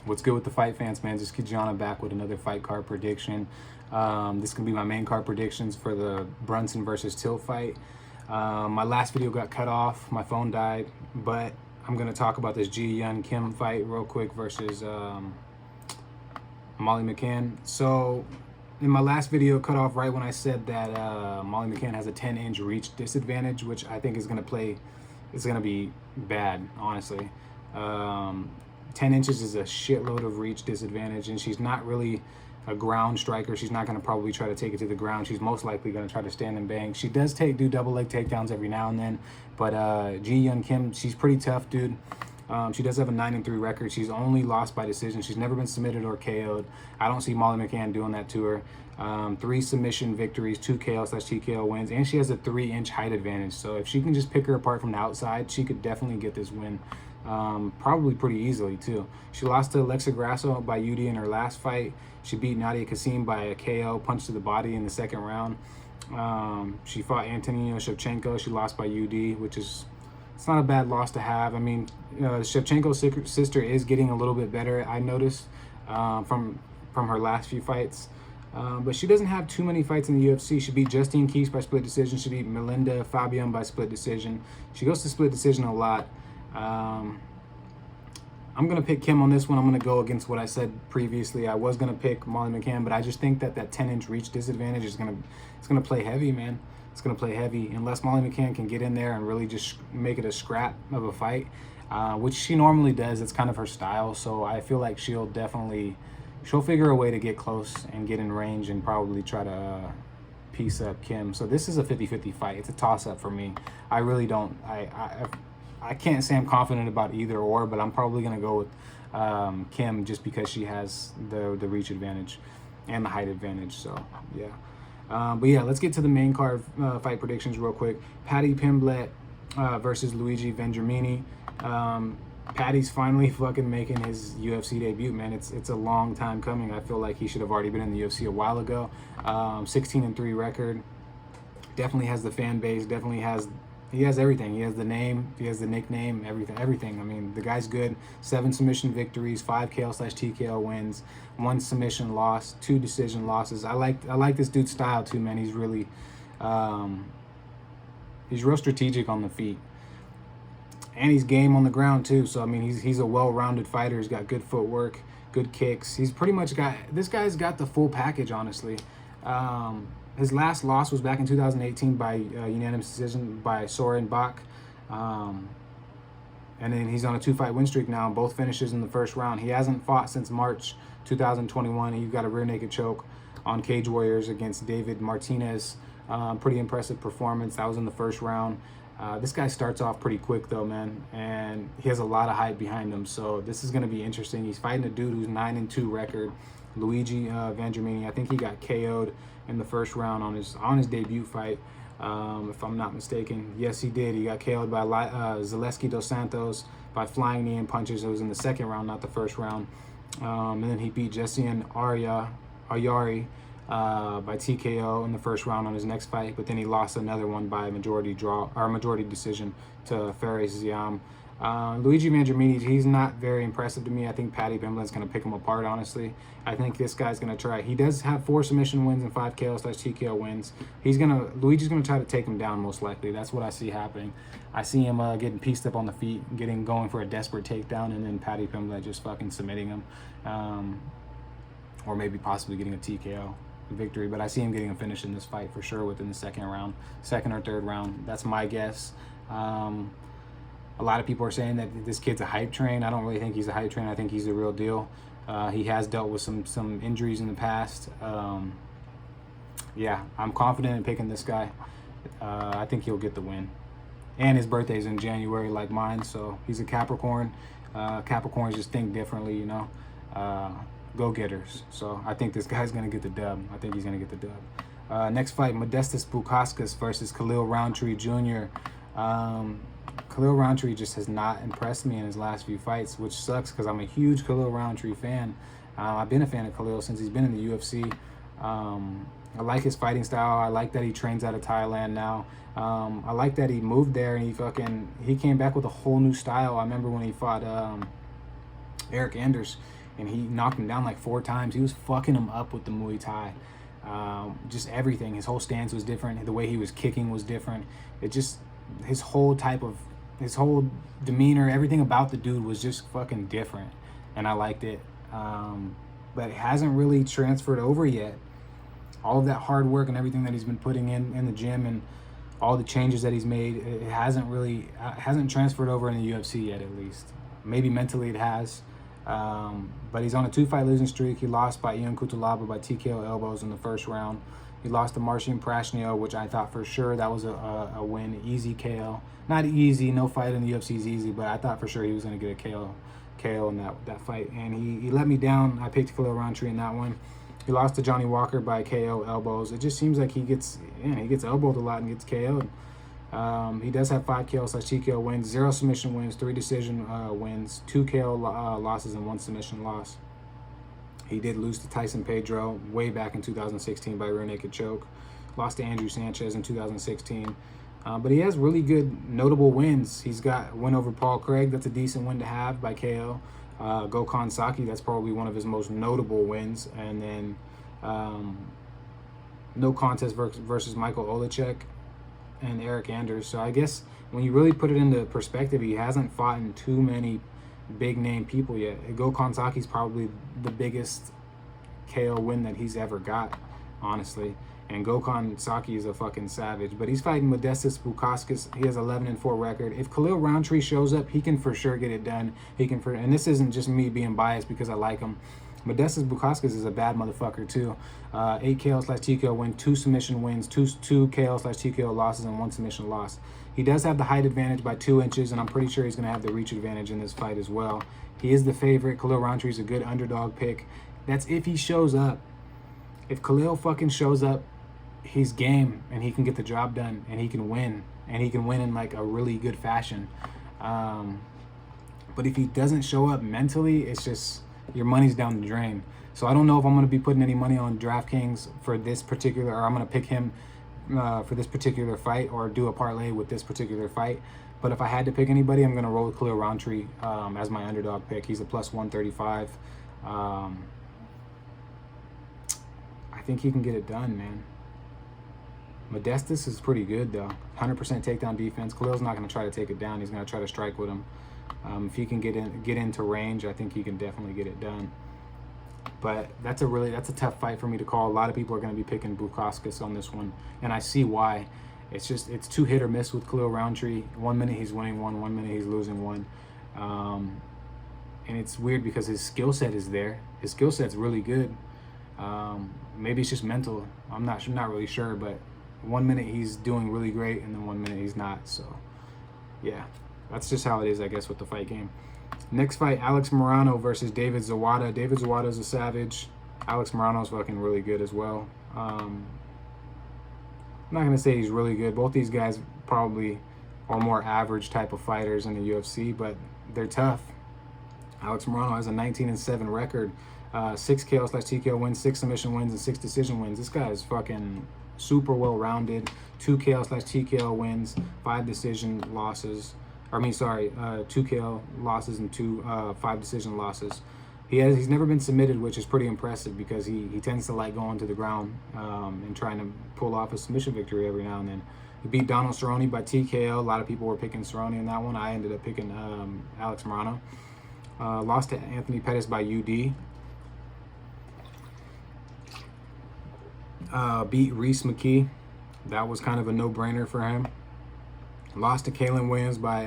What's good with the fight fans, man? Just Kijana back with another fight card prediction. This can be my main card predictions for the Brunson versus Till fight. My last video got cut off. My phone died, but I'm going to talk about this Ji Yun Kim fight real quick versus Molly McCann. So in my last video, cut off right when I said that Molly McCann has a 10-inch reach disadvantage, which I think is going to be bad, honestly. 10 inches is a shitload of reach disadvantage, and she's not really a ground striker. She's not going to probably try to take it to the ground. She's most likely going to try to stand and bang. She does do double leg takedowns every now and then, but Ji Yun Kim, she's pretty tough, dude. She does have a 9-3 record. She's only lost by decision. She's never been submitted or KO'd. I don't see Molly McCann doing that to her. 3 submission victories, 2 KO/TKO wins, and she has a 3-inch height advantage. So if she can just pick her apart from the outside, she could definitely get this win. Probably pretty easily too. She lost to Alexa Grasso by UD in her last fight. She beat Nadia Kasim by a KO punch to the body in the second round. She fought Antonina Shevchenko. She lost by UD, which is, it's not a bad loss to have. I mean, Shevchenko's sister is getting a little bit better, I noticed, from her last few fights. But she doesn't have too many fights in the UFC. She beat Justine Keys by split decision. She beat Melinda Fabian by split decision. She goes to split decision a lot. I'm going to pick Kim on this one. I'm going to go against what I said previously. I was going to pick Molly McCann, but I just think that 10-inch reach disadvantage is going to play heavy, man. It's going to play heavy unless Molly McCann can get in there and really just make it a scrap of a fight, which she normally does. It's kind of her style. So I feel like she'll figure a way to get close and get in range and probably try to piece up Kim. So this is a 50-50 fight. It's a toss-up for me. I really don't. I can't say I'm confident about either or, but I'm probably going to go with Kim just because she has the reach advantage and the height advantage. So, yeah. But, yeah, let's get to the main card fight predictions real quick. Paddy Pimblett versus Luigi Vendramini. Paddy's finally fucking making his UFC debut, man. It's a long time coming. I feel like he should have already been in the UFC a while ago. 16-3 record. Definitely has the fan base. He has everything. He has the name, he has the nickname, everything. I mean, the guy's good. 7 submission victories, 5 KO/TKO wins, 1 submission loss, 2 decision losses. I like this dude's style too, man. He's really he's real strategic on the feet. And he's game on the ground too. So I mean, he's a well-rounded fighter. He's got good footwork, good kicks. He's pretty much this guy's got the full package, honestly. His last loss was back in 2018 by unanimous decision by Soren Bach. And then he's on a 2-fight win streak now, both finishes in the first round. He hasn't fought since March 2021. He got a rear naked choke on Cage Warriors against David Martinez. Pretty impressive performance. That was in the first round. This guy starts off pretty quick though, man, and he has a lot of hype behind him. So this is going to be interesting. He's fighting a dude who's 9-2 record, Luigi Vendramini. I think he got KO'd in the first round on his debut fight, if I'm not mistaken. Yes, he did. He got KO'd by Zaleski dos Santos by flying knee and punches. It was in the second round, not the first round. And then he beat Jessian Ayari by TKO in the first round on his next fight, but then he lost another one by majority decision to Fares Ziam. Luigi Vendramini, he's not very impressive to me. I think Paddy Pimblett's going to pick him apart, honestly. I think this guy's going to try. He does have 4 submission wins and 5 KO/TKO wins. Luigi's going to try to take him down, most likely. That's what I see happening. I see him getting pieced up on the feet, going for a desperate takedown, and then Paddy Pimblett just fucking submitting him. Or maybe possibly getting a TKO victory. But I see him getting a finish in this fight for sure within the second or third round. That's my guess. A lot of people are saying that this kid's a hype train. I don't really think he's a hype train. I think he's the real deal. He has dealt with some injuries in the past. Yeah, I'm confident in picking this guy. I think he'll get the win. And his birthday's in January like mine, so he's a Capricorn. Capricorns just think differently, you know. Go-getters. So I think this guy's going to get the dub. I think he's going to get the dub. Next fight, Modestas Bukauskas versus Khalil Roundtree Jr. Khalil Roundtree just has not impressed me in his last few fights, which sucks because I'm a huge Khalil Roundtree fan. I've been a fan of Khalil since he's been in the UFC. I like his fighting style. I like that he trains out of Thailand now. I like that he moved there and he came back with a whole new style. I remember when he fought Eric Anders, and he knocked him down like 4 times. He was fucking him up with the Muay Thai. Just everything. His whole stance was different. The way he was kicking was different. It just, his whole demeanor, everything about the dude was just fucking different, and I liked it. But it hasn't really transferred over yet. All of that hard work and everything that he's been putting in the gym, and all the changes that he's made, it hasn't transferred over in the UFC yet, at least. Maybe mentally it has. But he's on a 2-fight losing streak. He lost by Ion Cutelaba by TKO elbows in the first round. He lost to Marcin Prashnio, which I thought for sure that was a win. Easy KO. Not easy, no fight in the UFC is easy, but I thought for sure he was going to get a KO in that fight. And he let me down. I picked Khalil Rountree in that one. He lost to Johnny Walker by KO elbows. It just seems like he gets elbowed a lot and gets KO'd. He does have 5 KO/TKO wins, 0 submission wins, 3 decision wins, 2 KO losses, and 1 submission loss. He did lose to Tyson Pedro way back in 2016 by rear naked choke. Lost to Andrew Sanchez in 2016. But he has really good notable wins. He's got a win over Paul Craig. That's a decent win to have by KO. Gokhan Saki, that's probably one of his most notable wins. And then no contest versus Michael Olechek and Eric Anders. So I guess when you really put it into perspective, he hasn't fought in too many big name people yet. Gokhan Saki's probably the biggest KO win that he's ever got, honestly. And Gokhan Saki is a fucking savage. But he's fighting Modestas Bukauskas. He has 11-4 record. If Khalil Rountree shows up, he can for sure get it done. And this isn't just me being biased because I like him. Modestas Bukauskas is a bad motherfucker too. 8 KO/TKO win, 2 submission wins, 2 KO/TKO losses, and 1 submission loss. He does have the height advantage by 2 inches, and I'm pretty sure he's going to have the reach advantage in this fight as well. He is the favorite. Khalil Rountree is a good underdog pick. That's if he shows up. If Khalil fucking shows up, he's game, and he can get the job done, and he can win. And he can win in like a really good fashion. But if he doesn't show up mentally, it's just, your money's down the drain. So I don't know if I'm going to be putting any money on DraftKings for this particular, or I'm going to pick him for this particular fight, or do a parlay with this particular fight. But if I had to pick anybody, I'm going to roll with Khalil Rountree as my underdog pick. He's a plus 135. I think he can get it done, man. Modestas is pretty good, though. 100% takedown defense. Khalil's not going to try to take it down. He's going to try to strike with him. If he can get into range, I think he can definitely get it done. But that's a tough fight for me to call. A lot of people are going to be picking Bukauskas on this one, and I see why. It's too hit or miss with Khalil Rountree. 1 minute he's winning one minute he's losing one. And it's weird because his skill set is there. His skill set's really good. Maybe it's just mental. I'm not really sure, but 1 minute he's doing really great, and then 1 minute he's not. So, yeah, that's just how it is, I guess, with the fight game. Next fight, Alex Morono versus David Zawada. David Zawada is a savage. Alex Morono's fucking really good as well. I'm not going to say he's really good. Both these guys probably are more average type of fighters in the UFC, but they're tough. Alex Morono has a 19-7 record. 6 KO/TKO wins, 6 submission wins, and 6 decision wins. This guy is fucking super well-rounded. 2 KO/TKO wins, 5 decision losses. 2 KO losses and 5 decision losses. He's never been submitted, which is pretty impressive because he tends to like going to the ground and trying to pull off a submission victory every now and then. He beat Donald Cerrone by TKO. A lot of people were picking Cerrone in that one. I ended up picking Alex Morono. Lost to Anthony Pettis by UD. Beat Reese McKee. That was kind of a no-brainer for him. Lost to Kalen Williams by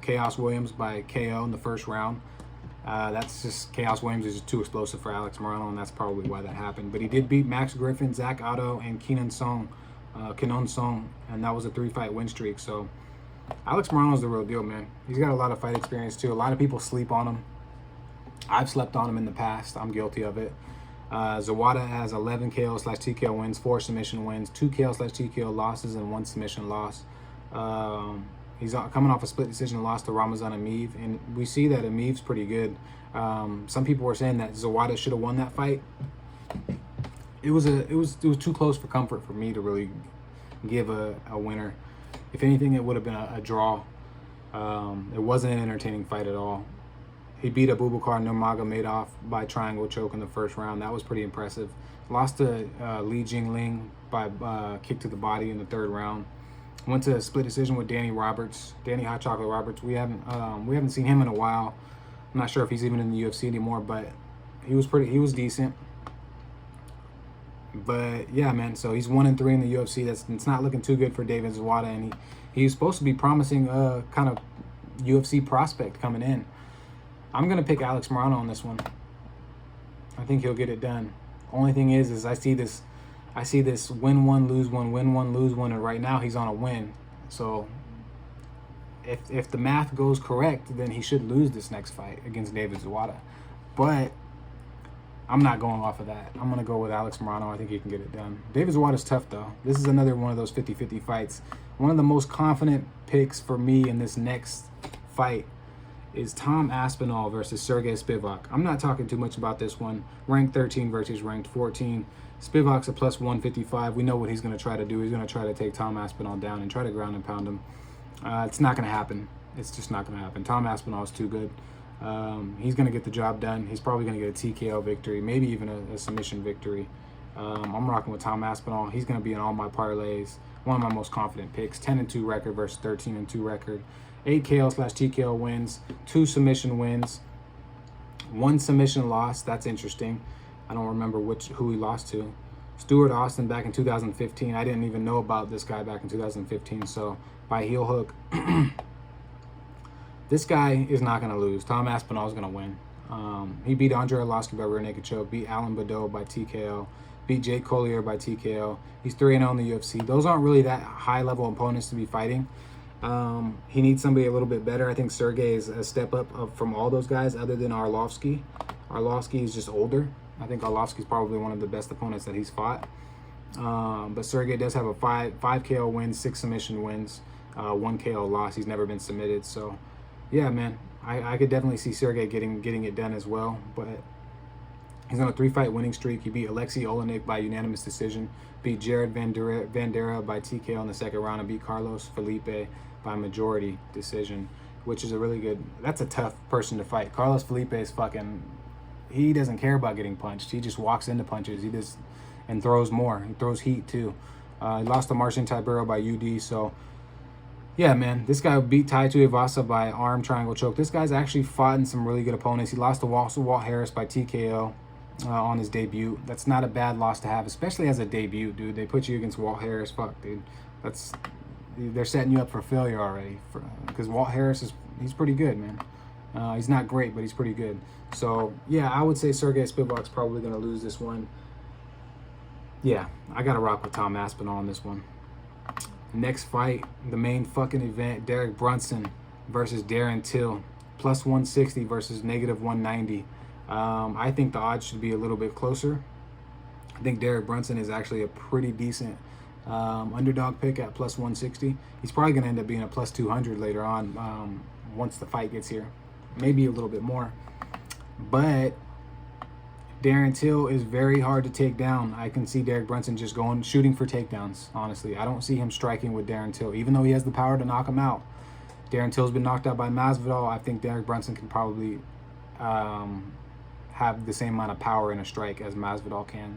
Chaos Williams by KO in the first round. That's just, Chaos Williams is just too explosive for Alex Morono, and that's probably why that happened. But he did beat Max Griffin, Zach Otto, and Kenan Song, and that was a 3-fight win streak. So Alex Morono's the real deal, man. He's got a lot of fight experience too. A lot of people sleep on him. I've slept on him in the past. I'm guilty of it. Zawada has 11 KO/TKO wins, 4 submission wins, 2 KO/TKO losses, and 1 submission loss. He's coming off a split decision loss to Ramazan Emeev, and we see that Emeev's pretty good. Some people were saying that Zawada should have won that fight. It was too close for comfort for me to really give a winner. If anything, it would have been a draw. It wasn't an entertaining fight at all. He beat Abubakar Nurmagomedov by triangle choke in the first round. That was pretty impressive. Lost to Li Jingling by kick to the body in the third round. Went to a split decision with Danny Hot Chocolate Roberts. We haven't seen him in a while. I'm not sure if he's even in the UFC anymore, but he was decent. But yeah, man. So he's 1-3 in the UFC. It's not looking too good for David Zawada, and he's supposed to be promising kind of UFC prospect coming in. I'm gonna pick Alex Morono on this one. I think he'll get it done. Only thing is I see this win one, lose one, win one, lose one, and right now he's on a win. So if the math goes correct, then he should lose this next fight against David Zawada. But I'm not going off of that. I'm going to go with Alex Morono. I think he can get it done. David Zawada's tough, though. This is another one of those 50-50 fights. One of the most confident picks for me in this next fight is Tom Aspinall versus Sergey Spivak. I'm not talking too much about this one. Ranked 13 versus ranked 14. Spivak's a plus 155. We know what he's going to try to do. He's going to try to take Tom Aspinall down and try to ground and pound him. It's not going to happen. It's just not going to happen. Tom Aspinall is too good. He's going to get the job done. He's probably going to get a TKO victory, maybe even a submission victory. I'm rocking with Tom Aspinall. He's going to be in all my parlays. One of my most confident picks. 10-2 record versus 13-2 record. 8 KO/TKO wins, 2 submission wins, 1 submission loss. That's interesting. I don't remember who he lost to. Stuart Austin back in 2015. I didn't even know about this guy back in 2015. So by heel hook, this guy is not going to lose. Tom Aspinall is going to win. He beat Andrei Arlovski by rear naked choke, beat Alan Badeau by TKO, beat Jake Collier by TKO. He's 3-0 in the UFC. Those aren't really that high-level opponents to be fighting. He needs somebody a little bit better. I think Sergey is a step up from all those guys other than Arlovski. Arlovski is just older. I think Arlovski is probably one of the best opponents that he's fought. But Sergey does have a 5 KO wins, 6 submission wins, 1 KO loss. He's never been submitted. So, yeah, man, I could definitely see Sergey getting it done as well. But he's on a 3-fight winning streak. He beat Alexei Olenek by unanimous decision, beat Jared Vandera by TKO in the second round, and beat Carlos Felipe by majority decision, which is that's a tough person to fight. Carlos Felipe is he doesn't care about getting punched. He just walks into punches. And throws more. He throws heat too. He lost to Marcin Tibero by UD. So, yeah, man, this guy beat Tai Tuivasa by arm triangle choke. This guy's actually fought in some really good opponents. He lost to Walt Harris by TKO on his debut. That's not a bad loss to have, especially as a debut, dude. They put you against Walt Harris. Fuck, dude. They're setting you up for failure already. Because Walt Harris he's pretty good, man. He's not great, but he's pretty good. So, yeah, I would say Sergey Spivak's probably going to lose this one. Yeah, I got to rock with Tom Aspinall on this one. Next fight, the main fucking event, Derek Brunson versus Darren Till. Plus 160 versus negative 190. I think the odds should be a little bit closer. I think Derek Brunson is actually a pretty decent underdog pick at plus 160. He's probably going to end up being a plus 200 later on once the fight gets here. Maybe a little bit more. But Darren Till is very hard to take down. I can see Derek Brunson just shooting for takedowns, honestly. I don't see him striking with Darren Till, even though he has the power to knock him out. Darren Till's been knocked out by Masvidal. I think Derek Brunson can probably have the same amount of power in a strike as Masvidal can.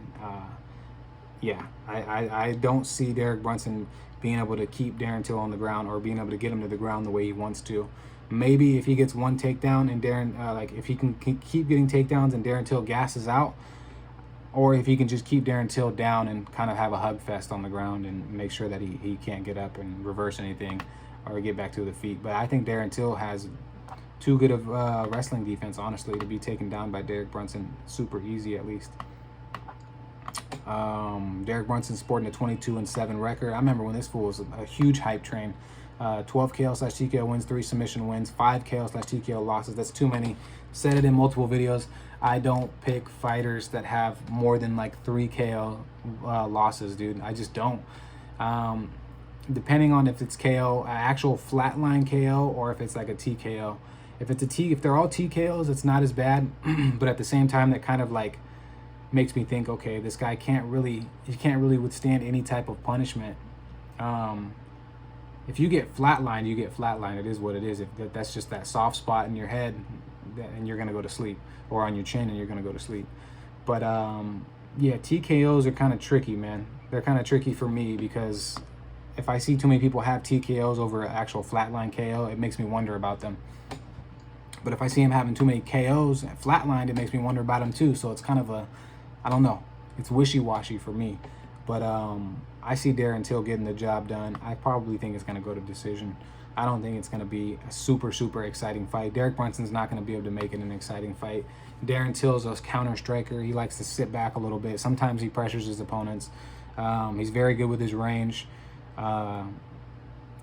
I don't see Derek Brunson being able to keep Darren Till on the ground or being able to get him to the ground the way he wants to. Maybe if he gets one takedown and if he can keep getting takedowns and Darren Till gasses out, or if he can just keep Darren Till down and kind of have a hug fest on the ground and make sure that he can't get up and reverse anything or get back to the feet. But I think Darren Till has too good of wrestling defense, honestly, to be taken down by Derek Brunson super easy, at least. Derek Brunson sporting a 22-7 record. I remember when this fool was a huge hype train. 12 KO/TKO wins, 3 submission wins, 5 KO/TKO losses. That's too many. Said it in multiple videos. I don't pick fighters that have more than like 3 KO losses, dude. I just don't. Depending on if it's KO, actual flatline KO, or if it's like a TKO. If they're all TKOs, it's not as bad. But at the same time, that kind of like makes me think, okay, this guy can't really withstand any type of punishment. If you get flatlined, you get flatlined. It is what it is. If that's just that soft spot in your head, and you're gonna go to sleep, or on your chin and you're gonna go to sleep. But yeah, TKOs are kind of tricky, man. They're kind of tricky for me because if I see too many people have TKOs over an actual flatline KO, it makes me wonder about them. But if I see him having too many KOs flatlined, it makes me wonder about him too. So it's kind of I don't know. It's wishy-washy for me. But I see Darren Till getting the job done. I probably think it's going to go to decision. I don't think it's going to be a super, super exciting fight. Derek Brunson's not going to be able to make it an exciting fight. Darren Till's a counter striker. He likes to sit back a little bit. Sometimes he pressures his opponents. He's very good with his range.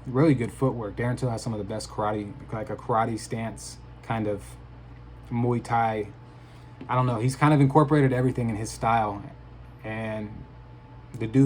Really good footwork. Darren Till has some of the best karate, like a karate stance, kind of Muay Thai. I don't know. He's kind of incorporated everything in his style. And the dude